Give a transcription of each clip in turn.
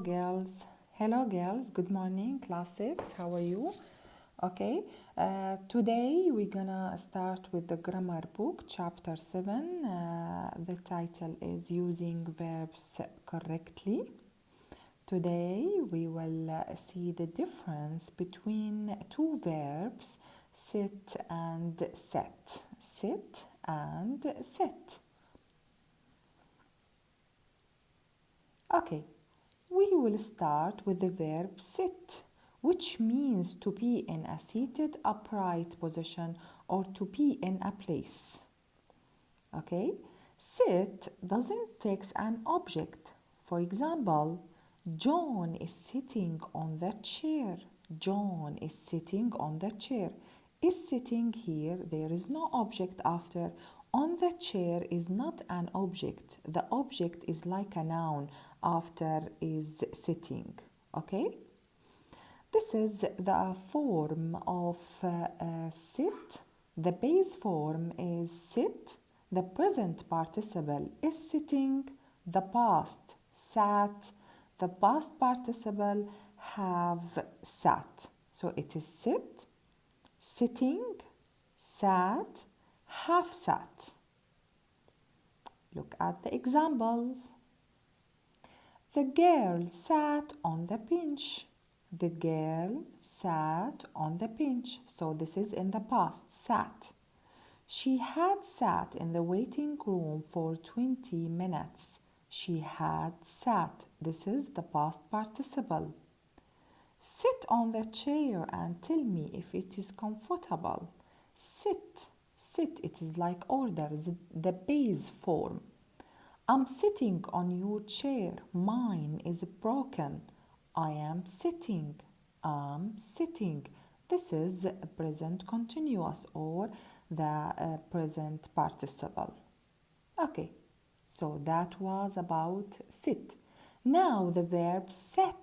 Hello girls, good morning, class 6. How are you? Okay, today we're gonna start with the grammar book, chapter 7. The title is Using Verbs Correctly. Today we will see the difference between two verbs, sit and set. Sit and set. Okay, we will start with the verb sit, which means to be in a seated upright position or to be in a place. Okay, sit doesn't take an object. For example, John is sitting on the chair. John is sitting on the chair. Is sitting here, there is no object after. On the chair is not an object. The object is like a noun after is sitting. Okay? This is the form of sit. The base form is sit. The present participle is sitting. The past sat. The past participle have sat. So it is sit, sitting, sat, have sat. Look at the examples. The girl sat on the bench. The girl sat on the bench. So this is in the past, sat. She had sat in the waiting room for 20 minutes. She had sat. This is the past participle. Sit on the chair and tell me if it is comfortable. Sit, sit, it is like orders, the base form. I'm sitting on your chair. Mine is broken. I am sitting. I'm sitting. This is present continuous or the present participle. Okay, so that was about sit. Now the verb set.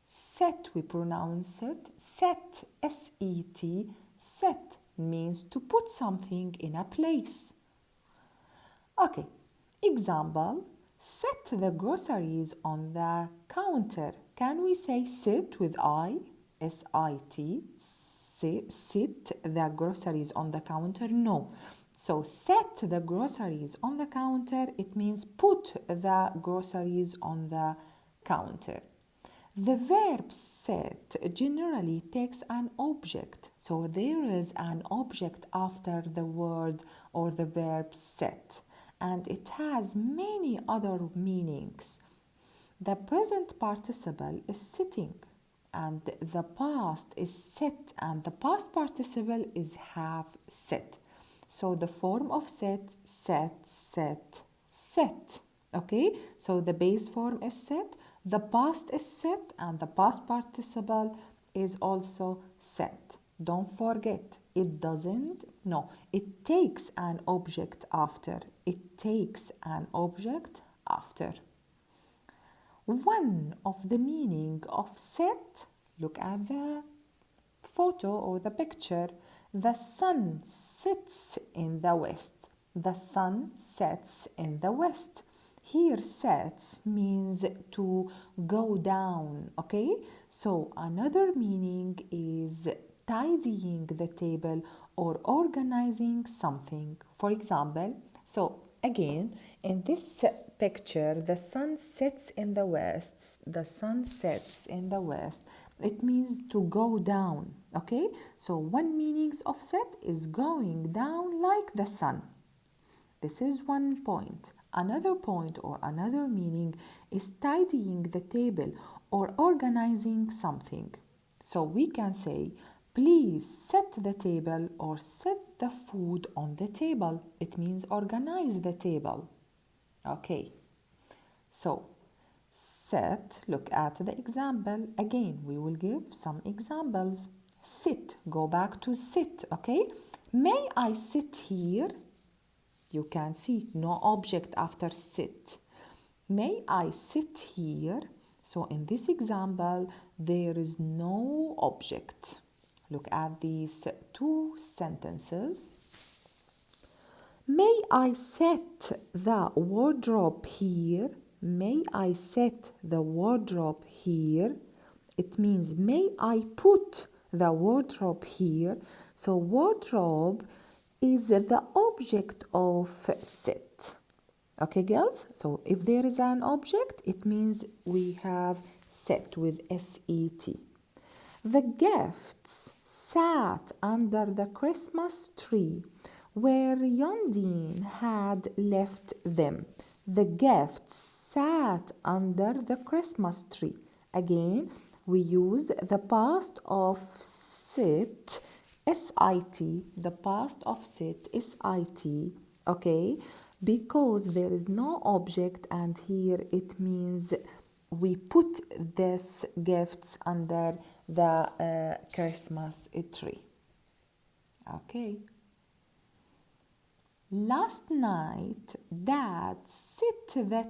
Set, we pronounce it. Set, S-E-T, set means to put something in a place. Okay, example, set the groceries on the counter. Can we say sit with I? S-I-T. Sit the groceries on the counter? No. So set the groceries on the counter, it means put the groceries on the counter. The verb set generally takes an object. So there is an object after the word or the verb set, and it has many other meanings. The present participle is sitting, and the past is set, and the past participle is have set. So the form of set, set, set, set. Okay, so the base form is set, the past is set, and the past participle is also set. Don't forget, it takes an object after. It takes an object after. One of the meaning of set, look at the photo or the picture. The sun sets in the west. The sun sets in the west. Here sets means to go down, okay? So another meaning is tidying the table or organizing something. For example, so again, in this picture, the sun sets in the west. The sun sets in the west. It means to go down, okay? So one meaning of set is going down like the sun. This is one point. Another point or another meaning is tidying the table or organizing something. So we can say, please set the table or set the food on the table. It means organize the table. Okay. So set, look at the example. Again, we will give some examples. Sit, go back to sit, okay? May I sit here? You can see no object after sit. May I sit here? So in this example, there is no object. Look at these two sentences. May I set the wardrobe here? may I set the wardrobe here? It means may I put the wardrobe here? So wardrobe is the object of set. Okay, girls? So if there is an object, it means we have set with S-E-T. The gifts sat under the Christmas tree where Yondine had left them. The gifts sat under the Christmas tree. Again, we use the past of sit, S-I-T, the past of sit, S-I-T, okay? Because there is no object, and here it means we put these gifts under the Christmas tree. Okay. Last night, Dad set the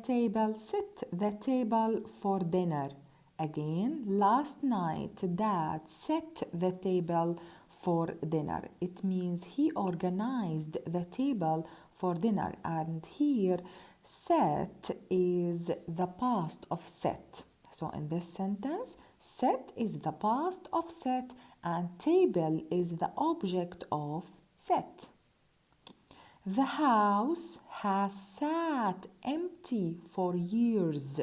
table for dinner. Again, last night, Dad set the table for dinner. It means he organized the table for dinner. And here, set is the past of set. So in this sentence, set is the past of set and table is the object of set. The house has sat empty for years.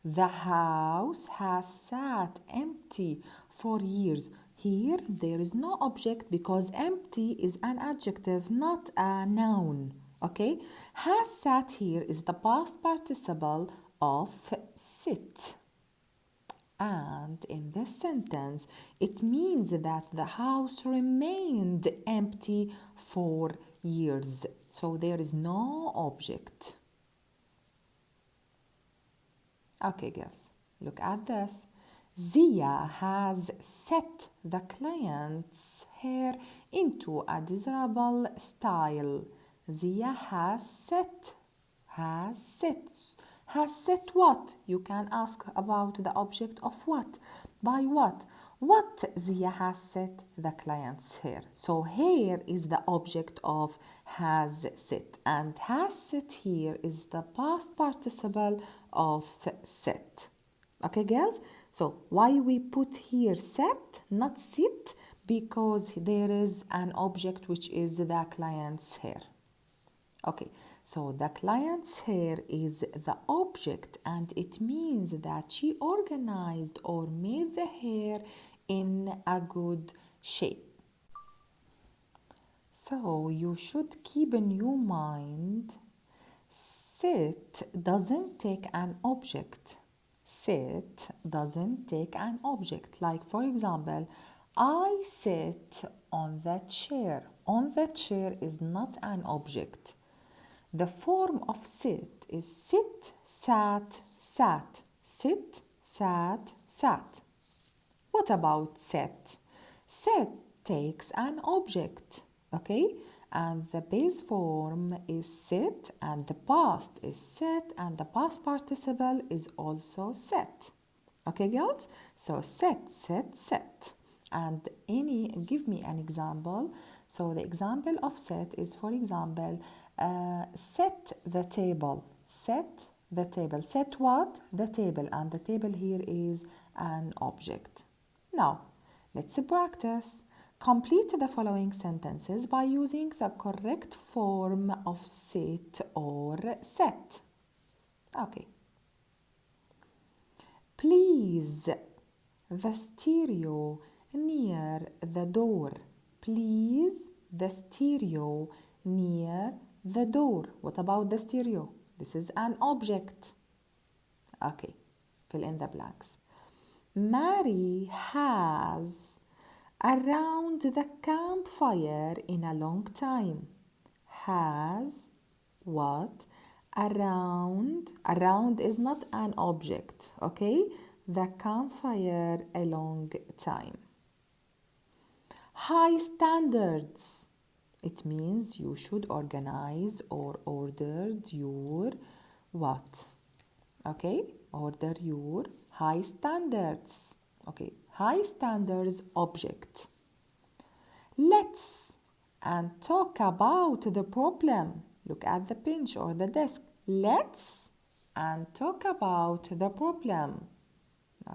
The house has sat empty for years. Here there is no object because empty is an adjective, not a noun. Okay? Has sat here is the past participle of sit. And in this sentence, it means that the house remained empty for years. So there is no object. Okay, girls, look at this. Zia has set the client's hair into a desirable style. Zia has set what? You can ask about the object of what. By what? What Zia has set the client's hair. So hair is the object of has set. And has set here is the past participle of set. Okay, girls? So why we put here set, not sit? Because there is an object which is the client's hair. Okay, so the client's hair is the object and it means that she organized or made the hair in a good shape. So you should keep in your mind, sit doesn't take an object. Sit doesn't take an object. Like for example, I sit on the chair. On the chair is not an object. The form of sit is sit, sat, sat. Sit, sat, sat. What about set? Set takes an object, okay? And the base form is sit, and the past is set, and the past participle is also set. Okay, girls? So set, set, set. And give me an example. So the example of set is, for example, set the table. Set the table. Set what? The table. And the table here is an object. Now, let's practice. Complete the following sentences by using the correct form of sit or set. Okay. Please the stereo near the door. Please the stereo near the door. What about the stereo? This is an object. Okay, fill in the blanks. Mary has around the campfire in a long time. Has what? Around. Around is not an object, okay? The campfire a long time. High standards. It means you should organize or ordered your what? Okay? Order your high standards. Okay, high standards object. Let's and talk about the problem. Look at the bench or the desk. Let's and talk about the problem.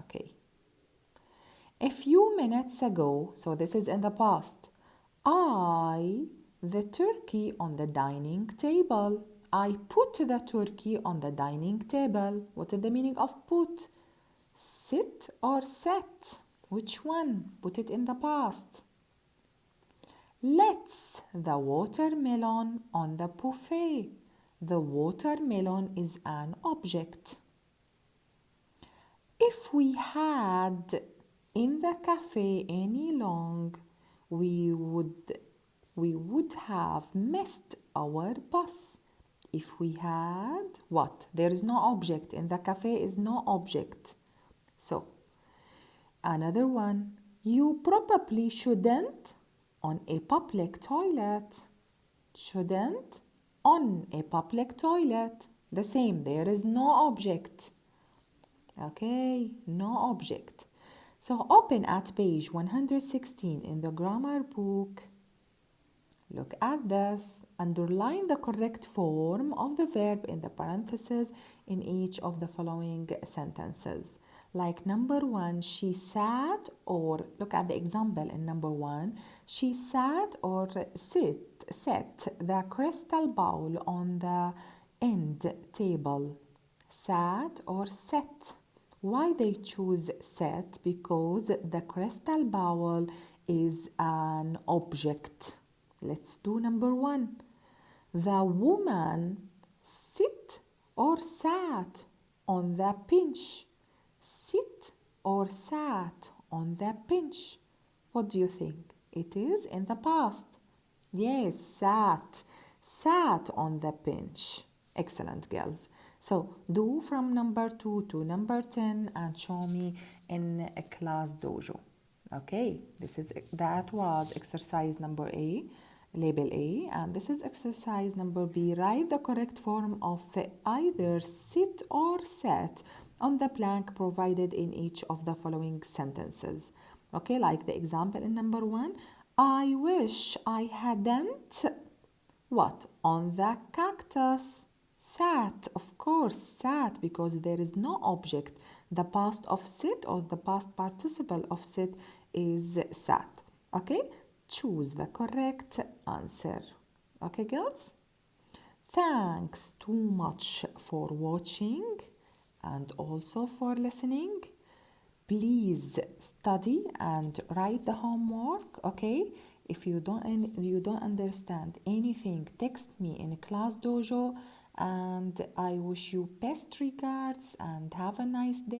Okay. A few minutes ago, so this is in the past, the turkey on the dining table. I put the turkey on the dining table. What is the meaning of put? Sit or set? Which one? Put it in the past. Let's the watermelon on the buffet. The watermelon is an object. If we had in the cafe any long, we would have missed our bus. If we had what? There is no object. In the cafe is no object. So, another one. You probably shouldn't on a public toilet. Shouldn't on a public toilet. The same. There is no object. Okay, no object. So open at page 116 in the grammar book. Look at this. Underline the correct form of the verb in the parentheses in each of the following sentences. Like number 1, she sat, or look at the example in number 1. She sat or set the crystal bowl on the end table. Sat or set. Why they choose set? Because the crystal bowl is an object. Let's do number 1. The woman sit or sat on the bench. Sit or sat on the bench. What do you think? It is in the past. Yes, sat. Sat on the bench. Excellent, girls. So do from number 2 to number 10 and show me in a class dojo. Okay, that was exercise number A, label A, and this is exercise number B. Write the correct form of either sit or sat on the blank provided in each of the following sentences. Okay, like the example in number 1. I wish I hadn't what? On the cactus. Sat, of course, sat, because there is no object. The past of sit or the past participle of sit is sat. Okay? Choose the correct answer. Okay, girls? Thanks too much for watching and also for listening. Please study and write the homework, okay? If you don't understand anything, text me in Class Dojo, and I wish you best regards and have a nice day.